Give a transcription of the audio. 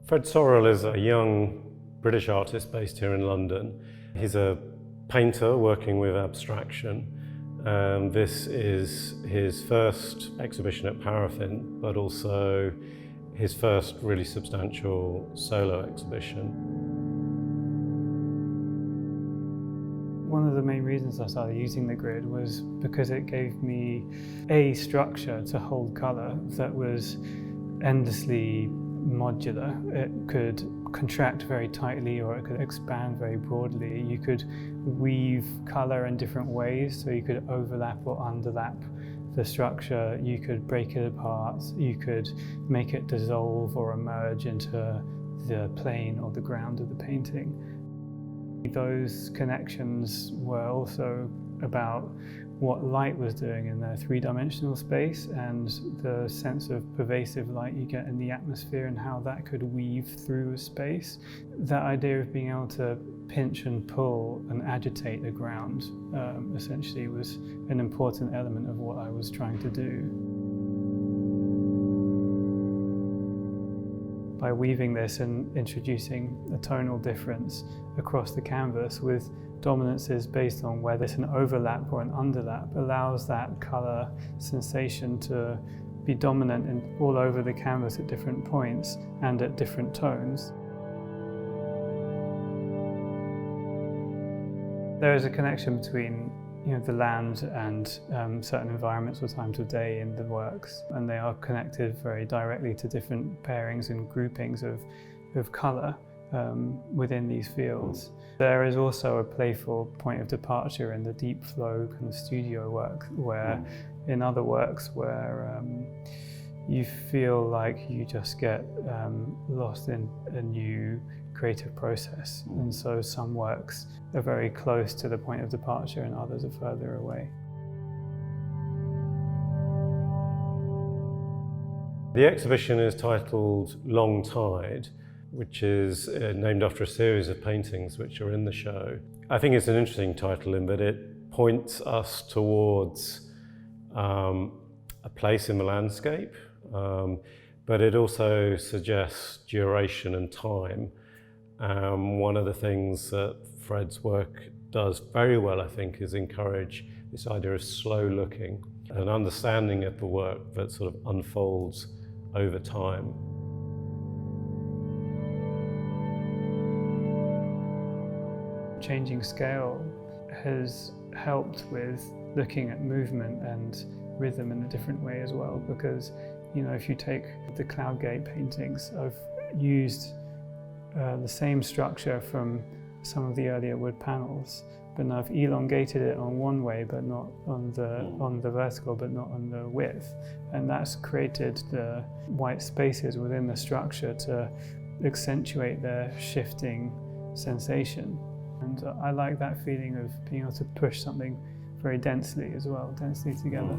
Fred Sorrell is a young British artist based here in London. He's a painter working with abstraction. This is his first exhibition at Parafin, but also his first really substantial solo exhibition. One of the main reasons I started using the grid was because it gave me a structure to hold colour that was endlessly modular. It could contract very tightly or it could expand very broadly. You could weave colour in different ways, so you could overlap or underlap the structure, you could break it apart, you could make it dissolve or emerge into the plane or the ground of the painting. Those connections were also about what light was doing in their three-dimensional space and the sense of pervasive light you get in the atmosphere and how that could weave through a space. That idea of being able to pinch and pull and agitate the ground essentially was an important element of what I was trying to do. By weaving this and introducing a tonal difference across the canvas with dominances based on whether it's an overlap or an underlap allows that colour sensation to be dominant all over the canvas at different points and at different tones. There is a connection between the land and certain environments or times of day in the works, and they are connected very directly to different pairings and groupings of colour within these fields. There is also a playful point of departure in the deep flow kind of studio work, where in other works where you feel like you just get lost in a new creative process, and so some works are very close to the point of departure and others are further away. The exhibition is titled Long Tide, which is named after a series of paintings which are in the show. I think it's an interesting title in that it points us towards a place in the landscape, but it also suggests duration and time. One of the things that Fred's work does very well, I think, is encourage this idea of slow looking, an understanding of the work that sort of unfolds over time. Changing scale has helped with looking at movement and rhythm in a different way as well, because if you take the Cloudgate paintings, I've used the same structure from some of the earlier wood panels, but now I've elongated it on one way but not on the vertical, but not on the width, and that's created the white spaces within the structure to accentuate their shifting sensation. And I like that feeling of being able to push something very densely as well, densely together.